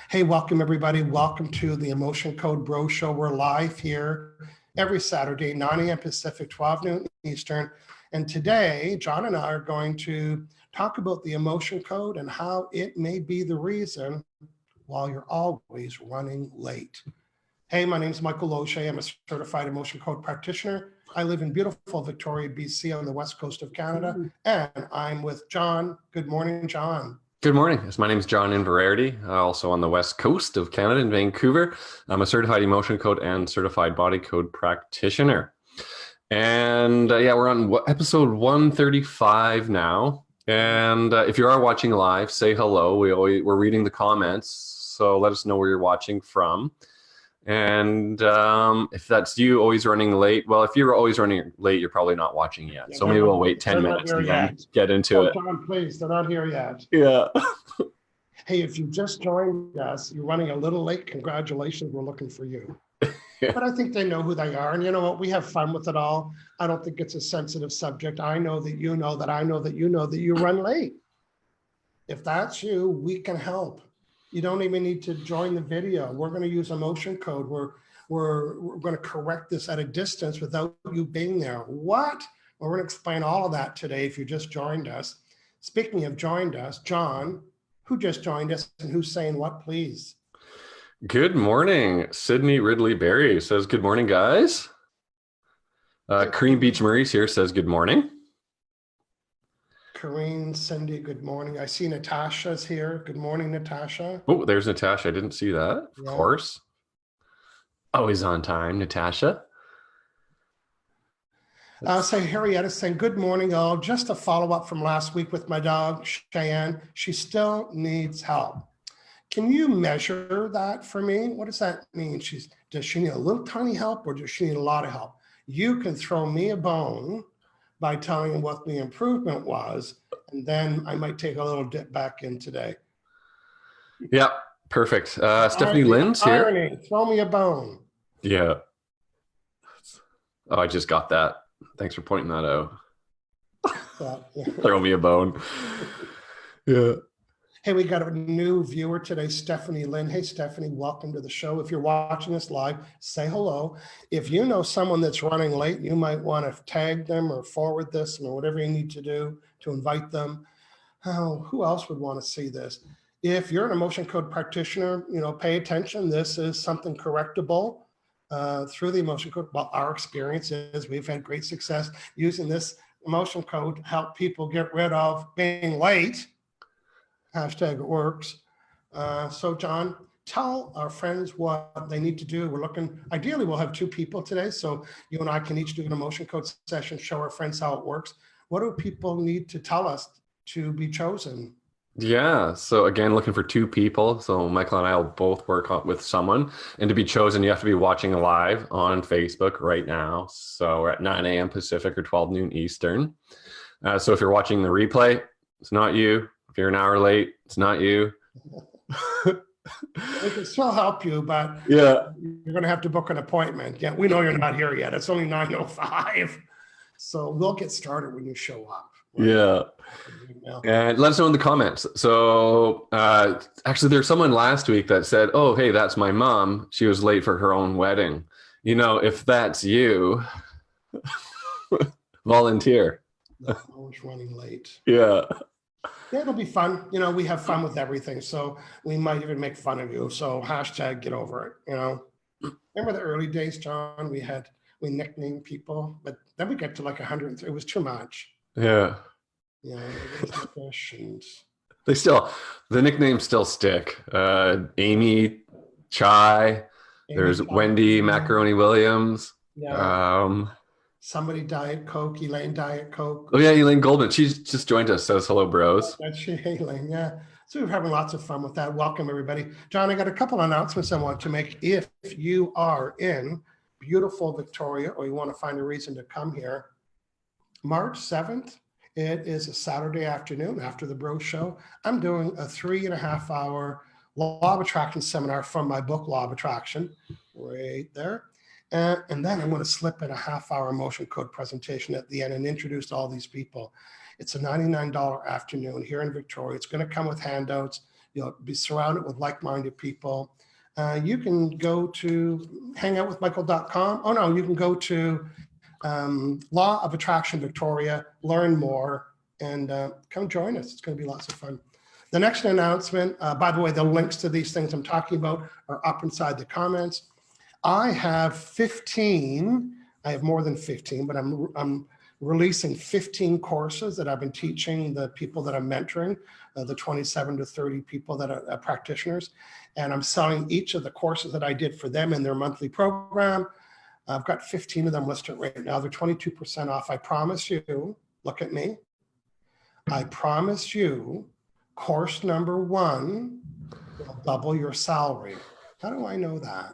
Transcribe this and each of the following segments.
Hey, welcome everybody. Welcome to the Emotion Code Bro Show. We're live here every Saturday, 9 a.m. Pacific, 12 noon Eastern. And today, John and I are going to talk about the emotion code and how it may be the reason why you're always running late. Hey, my name is Michael Losier. I'm a certified emotion code practitioner. I live in beautiful Victoria, BC on the west coast of Canada. And I'm with John. Good morning, John. Good morning. My name is John Inverarity, also on the west coast of Canada in Vancouver. I'm a certified emotion code and certified body code practitioner. And we're on episode 135 now. And if you are watching live, say hello. We're reading the comments, so let us know where you're watching from. And if that's you always running late, well, if you're always running late, you're probably not watching yet. So maybe we'll wait 10 minutes and then get into it. John, please, they're not here yet. Yeah. Hey, if you just joined us, you're running a little late. Congratulations, we're looking for you. Yeah. But I think they know who they are. And you know what? We have fun with it all. I don't think it's a sensitive subject. I know that you know that I know that you know that you run late. If that's you, we can help. You don't even need to join the video. We're going to use emotion code. We're going to correct this at a distance without you being there. What? Well, we're going to explain all of that today if you just joined us. Speaking of joined us, John, who just joined us and who's saying what, please? Good morning. Sydney Ridley Berry says, good morning, guys. Karine Beach Murray's here, says good morning. Karine, Cindy, good morning. I see Natasha's here. Good morning, Natasha. Oh, there's Natasha. I didn't see that. Of course. Always on time, Natasha. So Harrietta saying, good morning, all. Just a follow-up from last week with my dog, Cheyenne. She still needs help. Can you measure that for me? What does that mean? Does she need a little tiny help or does she need a lot of help? You can throw me a bone by telling him what the improvement was, and then I might take a little dip back in today. Yeah, perfect. Stephanie Lynn's here. Irony, throw me a bone. Yeah. Oh, I just got that. Thanks for pointing that out. Throw me a bone. Yeah. Hey, we got a new viewer today, Stephanie Lynn. Hey, Stephanie, welcome to the show. If you're watching this live, say hello. If you know someone that's running late, you might want to tag them or forward this or whatever you need to do to invite them. Oh, who else would want to see this? If you're an emotion code practitioner, pay attention. This is something correctable through the emotion code. Well, our experience is we've had great success using this emotion code to help people get rid of being late. Hashtag it works. So John, tell our friends what they need to do. Ideally we'll have 2 people today. So you and I can each do an emotion code session, show our friends how it works. What do people need to tell us to be chosen? Yeah. So again, looking for 2 people. So Michael and I will both work with someone, and to be chosen, you have to be watching live on Facebook right now. So we're at 9 a.m. Pacific or 12 noon Eastern. So if you're watching the replay, it's not you. If you're an hour late, it's not you. We can still help you, but yeah, you're going to have to book an appointment. Yeah, we know you're not here yet. It's only 9:05. So we'll get started when you show up. Right? Yeah. And let us know in the comments. So actually, there's someone last week that said, oh, hey, that's my mom. She was late for her own wedding. If that's you, volunteer. Always running late. Yeah. Yeah, it'll be fun. We have fun with everything. So we might even make fun of you. So hashtag get over it. Remember the early days, John? We nicknamed people, but then we get to like 100. It was too much. Yeah. Yeah. And the nicknames still stick. Amy, Chai. There's Wendy, Macaroni Williams. Yeah. Somebody Diet Coke, Elaine Diet Coke. Oh yeah, Elaine Goldman. She's just joined us. Says hello, bros. That's she, Elaine. Yeah. So we're having lots of fun with that. Welcome everybody. John, I got a couple announcements I want to make. If you are in beautiful Victoria or you want to find a reason to come here, March 7th, it is a Saturday afternoon after the Bro Show. I'm doing a 3.5-hour law of attraction seminar from my book, Law of Attraction, right there. And then I'm going to slip in a half-hour emotion code presentation at the end and introduce all these people. It's a $99 afternoon here in Victoria. It's going to come with handouts. You'll be surrounded with like-minded people. You can go to HangoutWithMichael.com. Oh no, you can go to Law of Attraction Victoria, learn more, and come join us. It's going to be lots of fun. The next announcement, by the way, the links to these things I'm talking about are up inside the comments. I have 15, I have more than 15, but I'm releasing 15 courses that I've been teaching the people that I'm mentoring, the 27 to 30 people that are practitioners. And I'm selling each of the courses that I did for them in their monthly program. I've got 15 of them listed right now. They're 22% off. I promise you, look at me. I promise you, course number 1 will double your salary. How do I know that?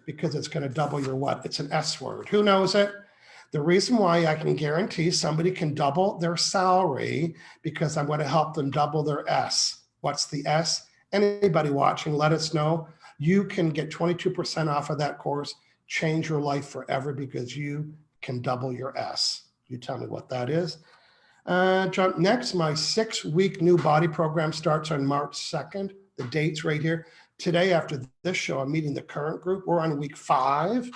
Because it's going to double your what? It's an S word. Who knows it? The reason why I can guarantee somebody can double their salary because I'm going to help them double their S. What's the S? Anybody watching, let us know. You can get 22% off of that course, change your life forever because you can double your S. You tell me what that is. Jump next, my 6-week new body program starts on March 2nd. The date's right here. Today, after this show, I'm meeting the current group. We're on week 5.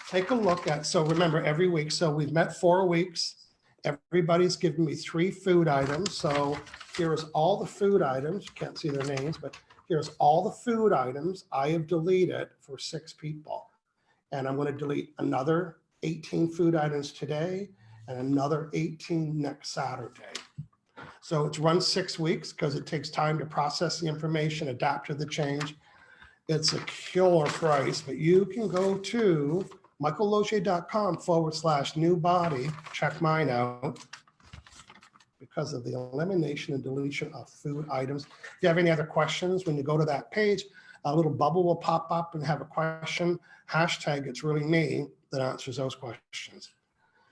Take a look at, so remember every week, so we've met 4 weeks. Everybody's given me 3 food items. So here's all the food items. You can't see their names, but here's all the food items I have deleted for 6 people. And I'm going to delete another 18 food items today and another 18 next Saturday. So it's run 6 weeks because it takes time to process the information, adapt to the change. It's a killer price, but you can go to michaellosier.com/new body. Check mine out because of the elimination and deletion of food items. If you have any other questions, when you go to that page, a little bubble will pop up and have a question. Hashtag it's really me that answers those questions.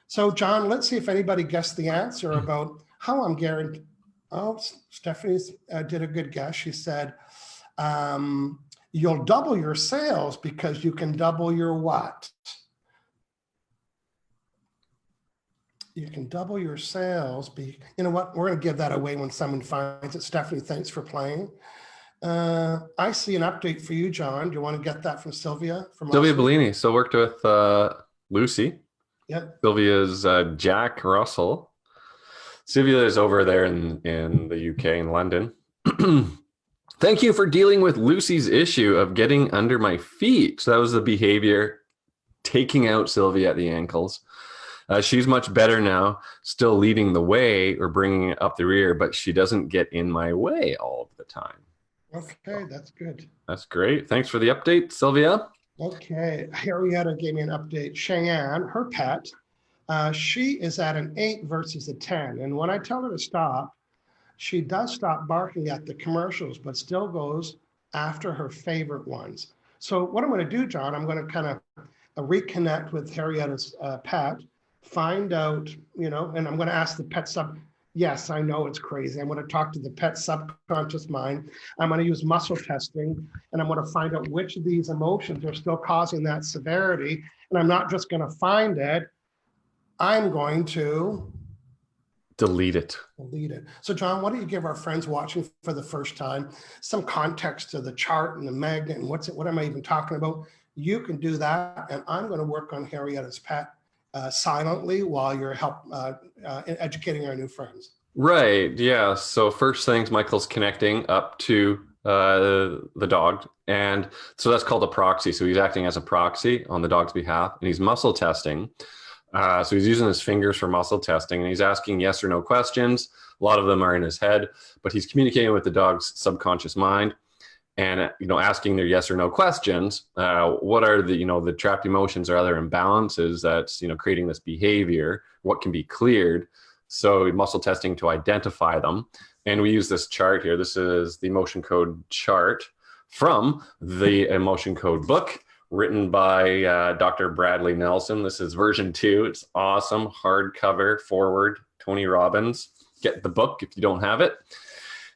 So John, let's see if anybody guessed the answer about how I'm guaranteed. Oh, Stephanie did a good guess. She said, you'll double your sales because you can double your what? You can double your sales. You know what? We're going to give that away when someone finds it. Stephanie, thanks for playing. I see an update for you, John. Do you want to get that from Sylvia? Sylvia Bellini. So worked with Lucy. Yep. Sylvia's Jack Russell. Sylvia is over there in the UK, in London. Thank you for dealing with Lucy's issue of getting under my feet. So that was the behavior, taking out Sylvia at the ankles. She's much better now, still leading the way or bringing it up the rear, but she doesn't get in my way all the time. Okay, that's good. That's great. Thanks for the update, Sylvia. Okay, Henrietta gave me an update. Cheyenne, her pet, she is at an 8 versus a 10. And when I tell her to stop, she does stop barking at the commercials, but still goes after her favorite ones. So what I'm going to do, John, I'm going to kind of reconnect with Henrietta's pet, find out, and I'm going to ask the pet yes, I know it's crazy. I'm going to talk to the pet subconscious mind. I'm going to use muscle testing, and I'm going to find out which of these emotions are still causing that severity. And I'm not just going to find it. I'm going to delete it. So John, why don't you give our friends watching for the first time some context to the chart and the magnet and what am I even talking about? You can do that. And I'm going to work on Henrietta's pet silently while you're educating our new friends. Right. Yeah. So first things, Michael's connecting up to the dog. And so that's called a proxy. So he's acting as a proxy on the dog's behalf, and he's muscle testing. So he's using his fingers for muscle testing, and he's asking yes or no questions. A lot of them are in his head, but he's communicating with the dog's subconscious mind and, asking their yes or no questions. What are the trapped emotions or other imbalances that's, creating this behavior? What can be cleared? So muscle testing to identify them. And we use this chart here. This is the emotion code chart from the emotion code book, written by Dr. Bradley Nelson. This is version 2. It's awesome. Hardcover, forward, Tony Robbins. Get the book if you don't have it.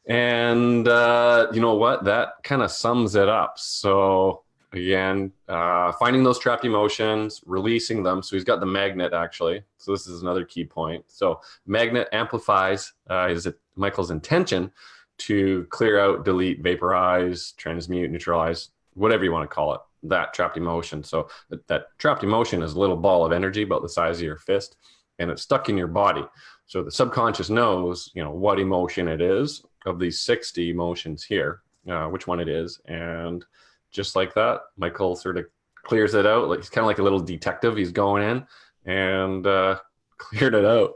And you know what? That kind of sums it up. So again, finding those trapped emotions, releasing them. So he's got the magnet actually. So this is another key point. So magnet amplifies Michael's intention to clear out, delete, vaporize, transmute, neutralize, whatever you want to call it, that trapped emotion. So that trapped emotion is a little ball of energy about the size of your fist, and it's stuck in your body. So the subconscious knows, what emotion it is of these 60 emotions here, which one it is. And just like that, Michael sort of clears it out. Like he's kind of like a little detective. He's going in and cleared it out.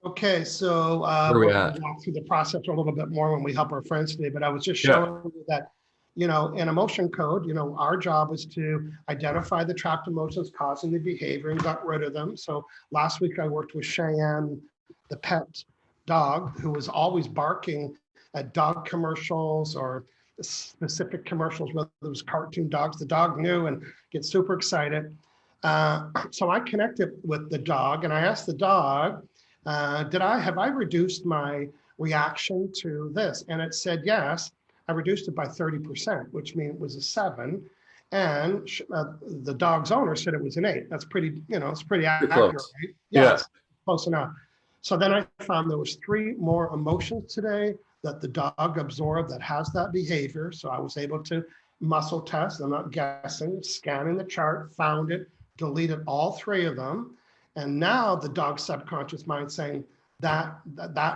Okay, so Where we we're going at? to walk through the process a little bit more when we help our friends today, but I was just showing you that, in emotion code, our job is to identify the trapped emotions causing the behavior and got rid of them. So last week I worked with Cheyenne, the pet dog, who was always barking at dog commercials or specific commercials, whether it was cartoon dogs. The dog knew and gets super excited. So I connected with the dog and I asked the dog, have I reduced my reaction to this? And it said, yes, I reduced it by 30%, which means it was a 7. And the dog's owner said it was an 8. That's pretty, it's pretty accurate, right? Yeah. Close enough. So then I found there was 3 more emotions today that the dog absorbed that has that behavior. So I was able to muscle test, I'm not guessing, scanning the chart, found it, deleted all 3 of them. And now the dog's subconscious mind saying that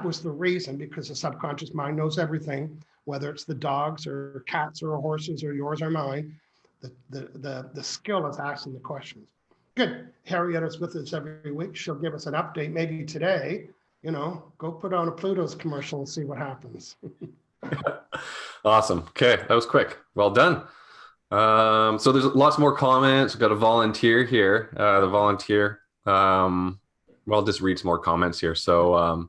was the reason, because the subconscious mind knows everything, whether it's the dogs or cats or horses or yours or mine. The skill is asking the questions. Good. Harriet is with us every week. She'll give us an update. Maybe today, go put on a Pluto's commercial and see what happens. Awesome. Okay, that was quick. Well done. So there's lots more comments. We've got a volunteer here. The volunteer. I'll just read some more comments here. So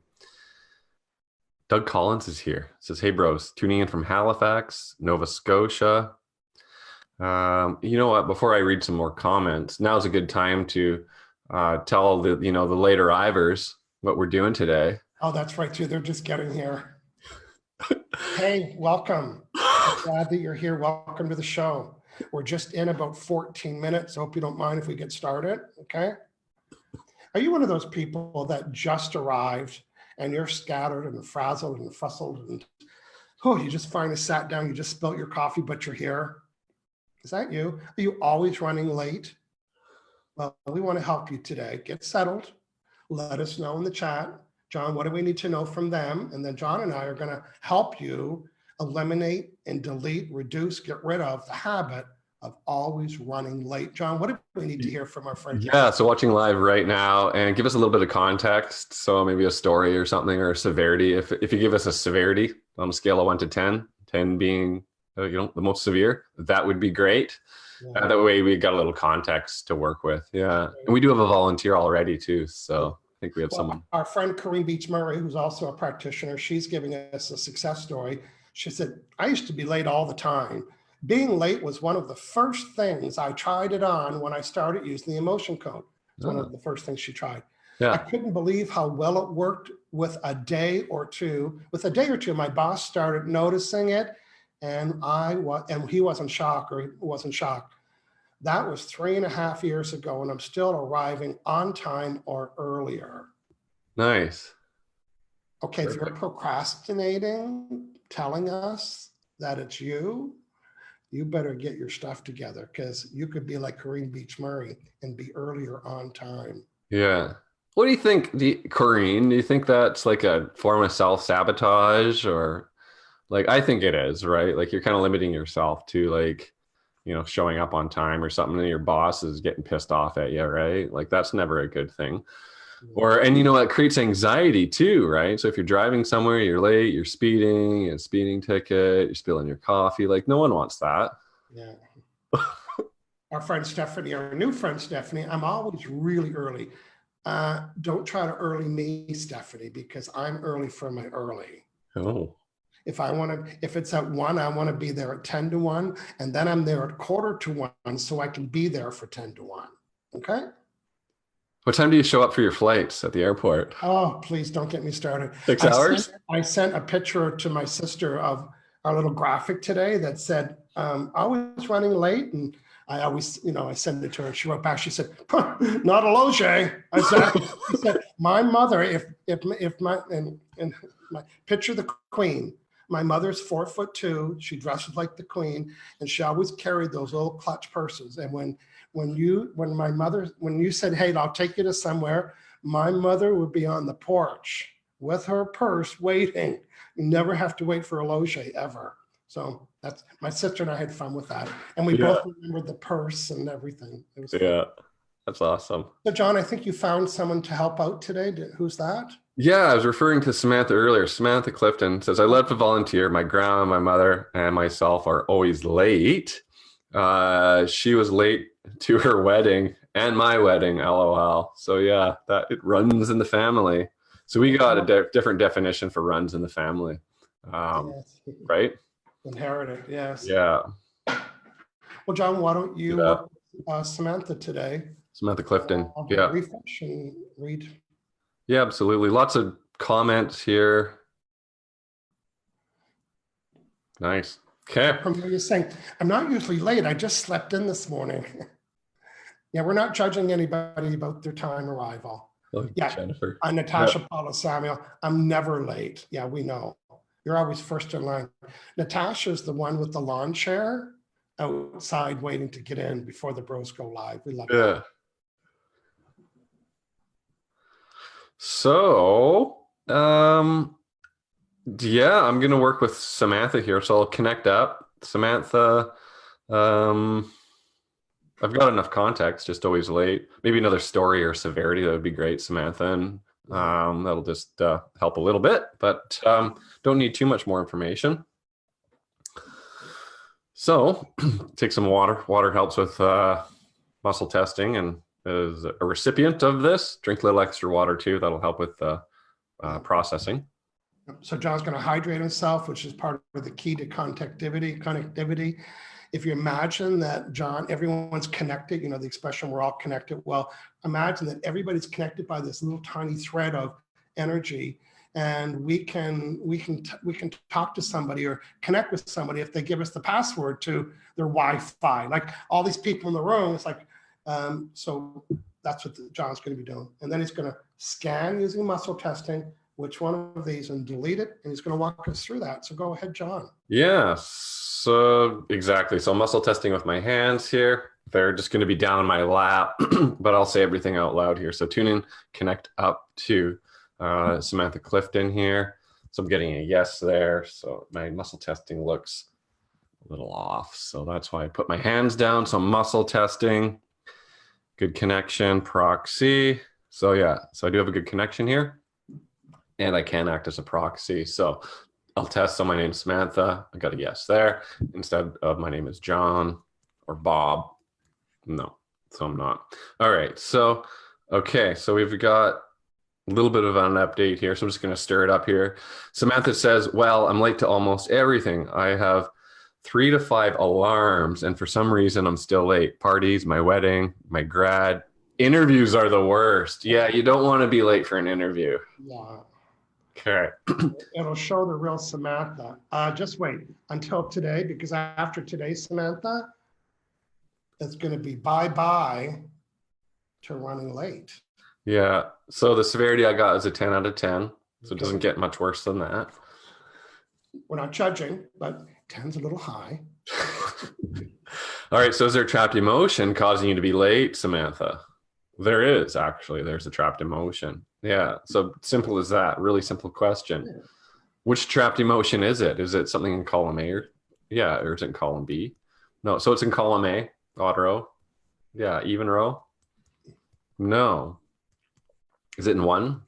Doug Collins is here. It says, hey bros, tuning in from Halifax, Nova Scotia. You know what, before I read some more comments, now's a good time to tell the late arrivers what we're doing today. Oh, that's right too. They're just getting here. Hey, welcome. I'm glad that you're here. Welcome to the show. We're just in about 14 minutes. I hope you don't mind if we get started. Okay. Are you one of those people that just arrived and you're scattered and frazzled and fuzzled and you just finally sat down, you just spilt your coffee, but you're here? Is that you? Are you always running late? Well, we want to help you today. Get settled. Let us know in the chat. John, what do we need to know from them? And then John and I are going to help you eliminate and delete, reduce, get rid of the habit of always running late. John, what do we need to hear from our friends? Yeah, so watching live right now, and give us a little bit of context. So maybe a story or something, or a severity. If you give us a severity on a scale of 1 to 10, 10 being the most severe, that would be great. Yeah. That way we got a little context to work with. Yeah, and we do have a volunteer already too, so I think we have someone. Our friend Karine Murray, who's also a practitioner, she's giving us a success story. She said, I used to be late all the time. Being late was one of the first things I tried it on when I started using the emotion code. It's one of the first things she tried. Yeah. I couldn't believe how well it worked with a day or two. With a day or two, my boss started noticing it, and he wasn't shocked, or he wasn't shocked. That was 3.5 years ago, and I'm still arriving on time or earlier. Nice. Okay, perfect. If you're procrastinating, telling us that it's you better get your stuff together, because you could be like Karine Murray and be earlier on time. Yeah. What do you think, Karine? Do you think that's like a form of self-sabotage, or like, I think it is, right? Like you're kind of limiting yourself to showing up on time or something, and your boss is getting pissed off at you, right? Like that's never a good thing. And it creates anxiety too, right? So if you're driving somewhere, you're late, you're speeding, a speeding ticket, you're spilling your coffee, like no one wants that. Yeah. Our friend Stephanie, our new friend Stephanie, I'm always really early. Don't try to early me, Stephanie, because I'm early for my early. Oh. If it's at 1, I want to be there at 10 to 1, and then I'm there at 1:45 so I can be there for 10 to 1. Okay? What time do you show up for your flights at the airport? Oh, please don't get me started. 6 hours? I sent a picture to my sister of our little graphic today that said, always running late. And I always, I sent it to her and she wrote back, she said, not a Losier. She said, my mother, if my, and my picture the queen, my mother's 4'2". She dresses like the queen and she always carried those little clutch purses. And when you said, hey, I'll take you to somewhere, my mother would be on the porch with her purse waiting. You never have to wait for a Losier ever. So that's, my sister and I had fun with that. And we both remembered the purse and everything. It was fun. That's awesome. So John, I think you found someone to help out today. Who's that? Yeah, I was referring to Samantha earlier. Samantha Clifton says, I love to volunteer. My grandma, my mother, and myself are always late. She was late to her wedding and my wedding, LOL. So yeah, that it runs in the family. So we got a different definition for runs in the family, right? Inherited, yes. Yeah. Well, John, why don't you work with Samantha today? Samantha Clifton. Refresh and read. Yeah, absolutely. Lots of comments here. Nice. Okay. You're saying, I'm not usually late. I just slept in this morning. Yeah, we're not judging anybody about their time arrival. Oh, yeah, Jennifer. Natasha Samuel, I'm never late. Yeah, we know. You're always first in line. Natasha's the one with the lawn chair outside waiting to get in before the bros go live. We love that. So, I'm going to work with Samantha here. So I'll connect up. Samantha, I've got enough context, just always late. Maybe another story or severity, that would be great, Samantha. And that'll just help a little bit, but don't need too much more information. So take some water. Water helps with muscle testing, and as a recipient of this, drink a little extra water too. That'll help with processing. So John's going to hydrate himself, which is part of the key to connectivity. If you imagine that, John, everyone's connected, the expression we're all connected. Well, imagine that everybody's connected by this little tiny thread of energy, and we can talk to somebody or connect with somebody if they give us the password to their Wi-Fi. Like all these people in the room, it's like, so that's what John's going to be doing. And then he's going to scan using muscle testing which one of these and delete it, and he's going to walk us through that. So go ahead, John. Yeah, so exactly. So muscle testing with my hands here. They're just going to be down my lap, but I'll say everything out loud here. So tune in, connect up to Samantha Clifton here. So I'm getting a yes there. So my muscle testing looks a little off. So that's why I put my hands down. So muscle testing, good connection, proxy. So yeah, so I do have a good connection here. And I can act as a proxy. So I'll test. So my name's Samantha. I got a yes there. Instead of my name is John or Bob. No, so I'm not. All right. So, okay. So we've got a little bit of an update here. So I'm just going to stir it up here. Samantha says, well, I'm late to almost everything. I have 3 to 5 alarms. And for some reason, I'm still late. Parties, my wedding, my grad. Interviews are the worst. Yeah, you don't want to be late for an interview. Yeah. Okay. It'll show the real Samantha. Just wait until today, because after today, Samantha, it's going to be bye-bye to running late. Yeah. So the severity I got is a 10 out of 10. So it doesn't get much worse than that. We're not judging, but 10's a little high. All right. So is there trapped emotion causing you to be late, Samantha? There is, actually. There's a trapped emotion. Yeah. So simple as that. Really simple question. Yeah. Which trapped emotion is it? Is it something in column A? Or is it in column B? No. So it's in column A, odd row. Yeah. Even row. No. Is it in 1?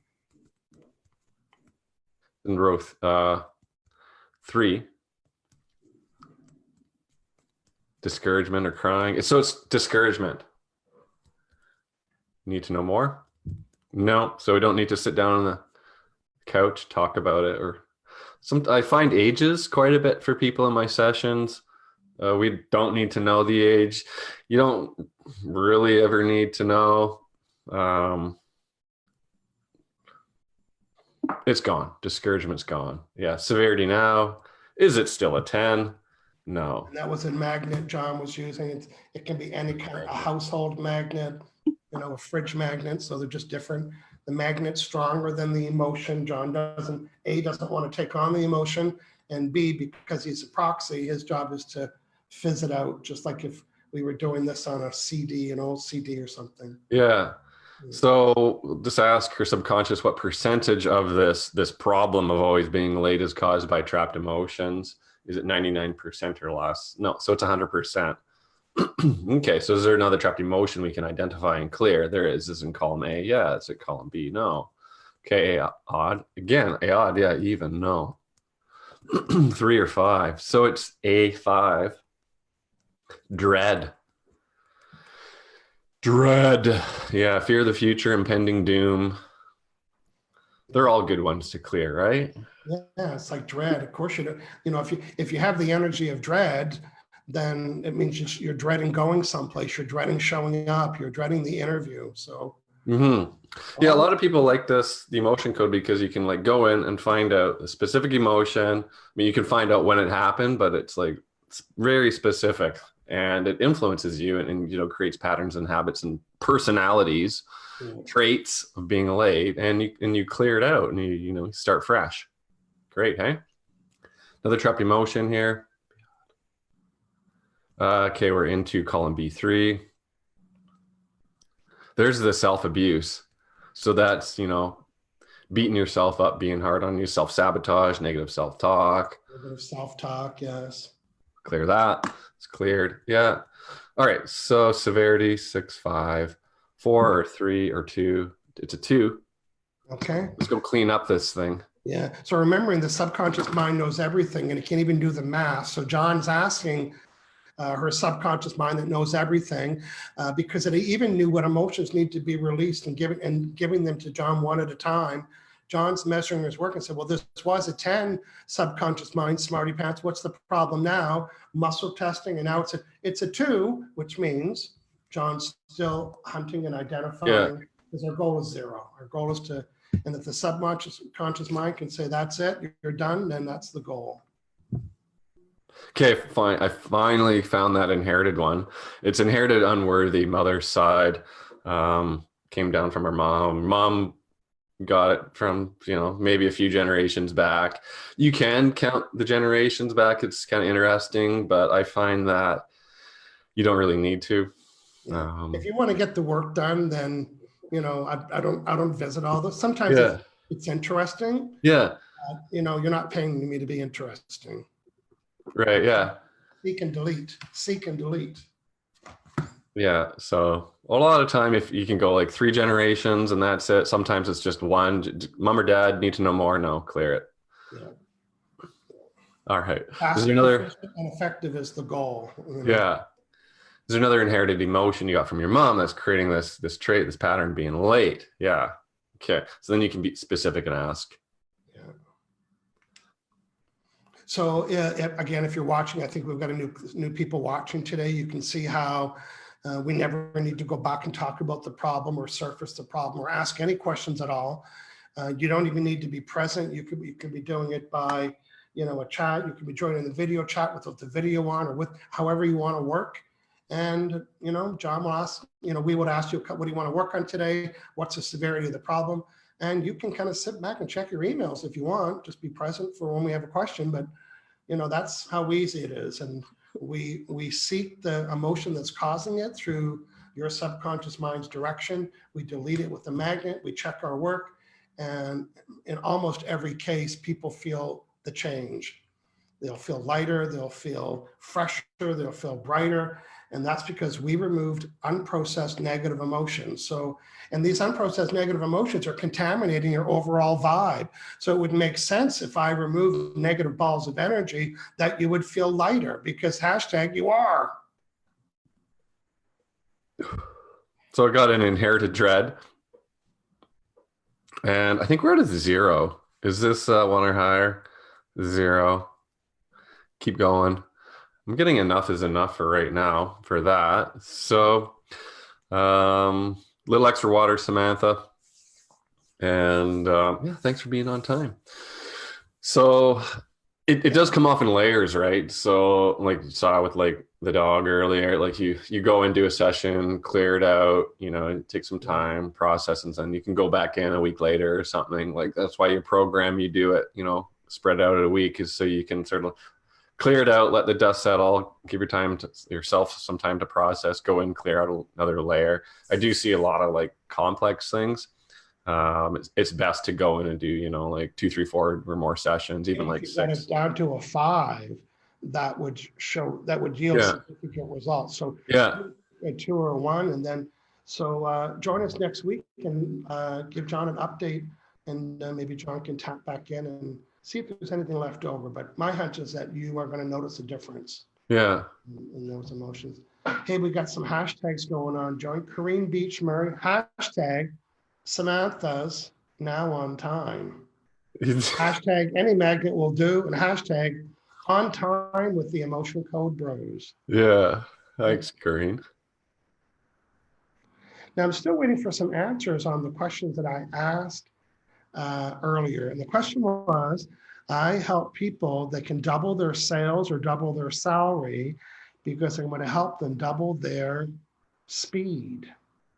In row 3. Discouragement or crying. So it's discouragement. Need to know more? No, so we don't need to sit down on the couch, talk about it. Or I find ages quite a bit for people in my sessions. We don't need to know the age. You don't really ever need to know. It's gone. Discouragement's gone. Yeah, severity now. Is it still a 10? No. And that was a magnet John was using. It can be any kind of a household magnet, a fridge magnet. So they're just different. The magnet's stronger than the emotion. John doesn't want to take on the emotion, and B, because he's a proxy, his job is to fizz it out, just like if we were doing this on a CD, an old CD or something. Yeah. So just ask her subconscious what percentage of this problem of always being late is caused by trapped emotions. Is it 99% or less? No, so it's 100%. Okay, so is there another trapped emotion we can identify and clear? There is. Is in column A? Yeah. Is it column B? No. Okay, A odd. Again, A odd. Yeah, even. No. 3 or 5. So it's A5. Dread. Dread. Yeah, fear of the future, impending doom. They're all good ones to clear, right? Yeah, it's like dread. Of course, if you have the energy of dread, then it means you're dreading going someplace. You're dreading showing up. You're dreading the interview. So. Yeah, a lot of people like the emotion code, because you can like go in and find out a specific emotion. I mean, you can find out when it happened, but it's very specific, and it influences you and creates patterns and habits and personalities, traits of being late, and you clear it out, and you start fresh. Great, hey? Another trapped emotion here. Okay, we're into column B3. There's the self-abuse. So that's, beating yourself up, being hard on you, self-sabotage, negative self-talk. Negative self-talk, yes. Clear that. It's cleared. Yeah. All right. So severity, 6, 5, 4 or 3 or 2. It's a 2. Okay. Let's go clean up this thing. Yeah. So remembering the subconscious mind knows everything, and it can't even do the math. So John's asking her subconscious mind that knows everything, because it even knew what emotions need to be released and giving them to John one at a time. John's measuring his work and said, well, this was a 10 subconscious mind, smarty pants. What's the problem now? Muscle testing. And now it's a 2, which means John's still hunting and identifying, because our goal is 0. Our goal is and if the subconscious mind can say, that's it, you're done, then that's the goal. Okay, fine. I finally found that inherited one. It's inherited unworthy, mother's side. Came down from her mom. Mom got it from, maybe a few generations back. You can count the generations back. It's kind of interesting, but I find that you don't really need to. If you want to get the work done, then, I don't visit all this. Sometimes it's interesting. Yeah. You're not paying me to be interesting. Right. Yeah. Seek and delete. Yeah. So a lot of time, if you can go like 3 generations and that's it. Sometimes it's just 1. Mom or dad need to know more. No, clear it. Yeah. All right. Is there another? And effective is the goal. Yeah. Is there another inherited emotion you got from your mom that's creating this trait, this pattern, being late? Yeah. Okay. So then you can be specific and ask. So again, if you're watching, I think we've got new people watching today. You can see how we never need to go back and talk about the problem or surface the problem or ask any questions at all. You don't even need to be present. You could be doing it by a chat. You could be joining the video chat without the video on, or with however you want to work. And John will ask. We would ask you, what do you want to work on today? What's the severity of the problem? And you can kind of sit back and check your emails if you want. Just be present for when we have a question. But, that's how easy it is. And we seek the emotion that's causing it through your subconscious mind's direction. We delete it with the magnet. We check our work. And in almost every case, people feel the change. They'll feel lighter. They'll feel fresher. They'll feel brighter. And that's because we removed unprocessed negative emotions. And these unprocessed negative emotions are contaminating your overall vibe. So it would make sense if I remove negative balls of energy that you would feel lighter, because #you are. So I got an inherited dread. And I think we're at a 0. Is this 1 or higher? 0. Keep going. I'm getting enough is enough for right now for that. So, little extra water, Samantha. And thanks for being on time. So it does come off in layers, right? So like you saw with like the dog earlier, like you go and do a session, clear it out, take some time, process, and then you can go back in a week later or something. Like that's why you program, you do it, spread out a week is so you can sort of clear it out, let the dust settle, give yourself some time to process, go in, clear out another layer. I do see a lot of like complex things. It's best to go in and do, like 2, 3, 4 or more sessions, even like 6. If it's down to a 5, that would yield significant results. So a 2 or a 1, and then join us next week and give John an update, and maybe John can tap back in and see if there's anything left over. But my hunch is that you are going to notice a difference. Yeah. In those emotions. Hey, we got some hashtags going on. Join Karine Beach Murray hashtag Samantha's now on time. Hashtag any magnet will do, and hashtag on time with the emotion code bros. Yeah, thanks, Karine. Now I'm still waiting for some answers on the questions that I asked earlier. And the question was, I help people that can double their sales or double their salary because I'm going to help them double their speed.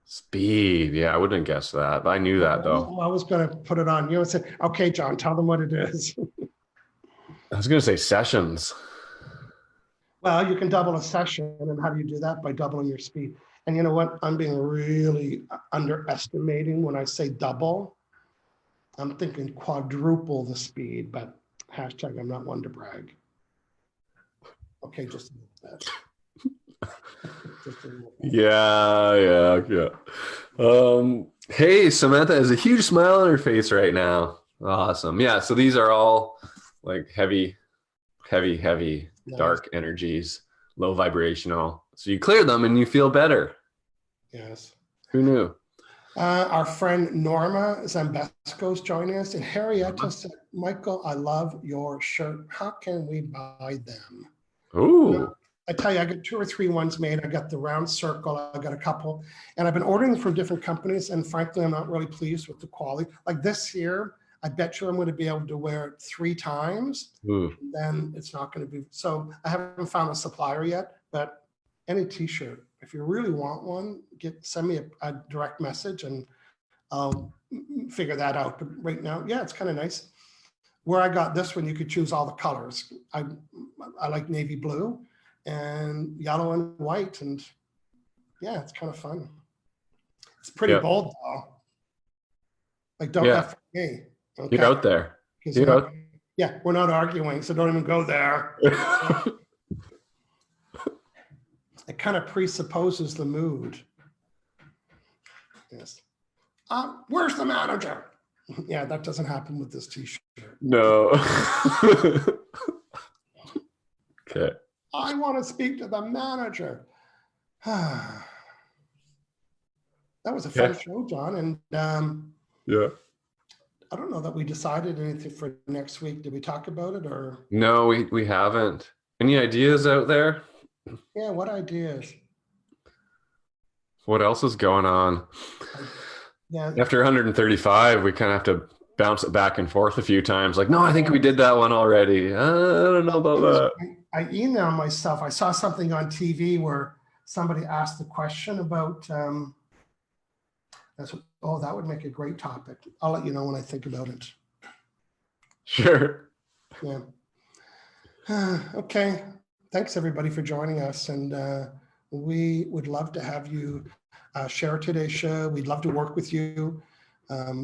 Speed. Yeah, I wouldn't guess that, but I knew that though. I was going to put it on you and say, okay, John, tell them what it is. I was going to say sessions. Well, you can double a session. And how do you do that? By doubling your speed. And you know what? I'm being really underestimating when I say double. I'm thinking quadruple the speed, but hashtag I'm not one to brag. Okay, just a little bit. Yeah. Hey, Samantha has a huge smile on her face right now. Awesome. Yeah, so these are all like heavy, nice. Dark energies, low vibrational. So you clear them and you feel better. Yes. Who knew? Our friend Norma Zambesco is joining us, and Harrietta said, Michael, I love your shirt. How can we buy them? Ooh. I tell you, I got 2 or 3 ones made. I got the round circle. I got a couple, and I've been ordering them from different companies. And frankly, I'm not really pleased with the quality. Like this here, I bet you I'm going to be able to wear it 3 times. Then it's not going to be. So I haven't found a supplier yet, but any t-shirt, if you really want one, send me a direct message and I'll figure that out. But right now, yeah, it's kind of nice. Where I got this one, you could choose all the colors. I like navy blue and yellow and white, and yeah, it's kind of fun. It's pretty bold though. Like don't F me. Okay? Get out there. Yeah, we're not arguing, so don't even go there. It kind of presupposes the mood. Yes. Where's the manager? Yeah, that doesn't happen with this t-shirt. No. Okay. I want to speak to the manager. That was a fun show, John. And yeah. I don't know that we decided anything for next week. Did we talk about it or? No, we haven't. Any ideas out there? Yeah, what ideas? What else is going on? Yeah. After 135, we kind of have to bounce it back and forth a few times. Like, no, I think we did that one already. I don't know about that. I emailed myself. I saw something on TV where somebody asked the question about, that would make a great topic. I'll let you know when I think about it. Sure. Yeah. Okay. Thanks everybody for joining us. And we would love to have you share today's show. We'd love to work with you.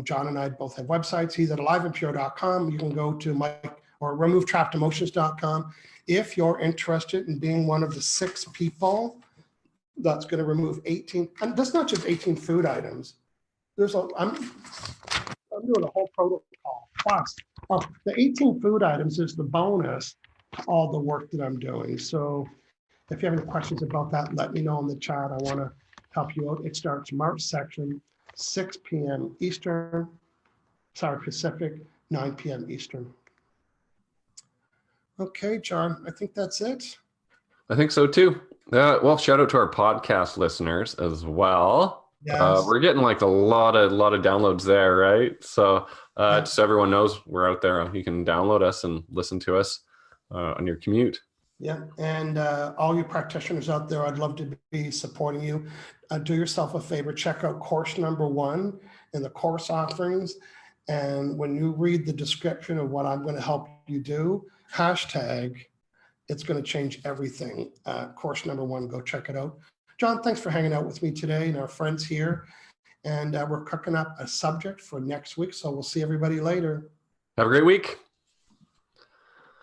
John and I both have websites. He's at aliveandpure.com. You can go to Mike or removetrappedemotions.com if you're interested in being one of the 6 people that's going to remove 18. And that's not just 18 food items. I'm doing a whole protocol. Plus, the 18 food items is the bonus to all the work that I'm doing. So if you have any questions about that, let me know in the chat. I want to help you out. It starts March 2nd, 6 p.m. Pacific, 9 p.m. Eastern. Okay, John, I think that's it. I think so too. Well, shout out to our podcast listeners as well. Yes. We're getting like a lot of downloads there, right? So just so everyone knows, we're out there. You can download us and listen to us. on your commute. Yeah, and all you practitioners out there, I'd love to be supporting you. Do yourself a favor, check out course number 1 in the course offerings. And when you read the description of what I'm going to help you do, hashtag, it's going to change everything. Course number 1, go check it out. John, thanks for hanging out with me today and our friends here. And we're cooking up a subject for next week. So we'll see everybody later. Have a great week.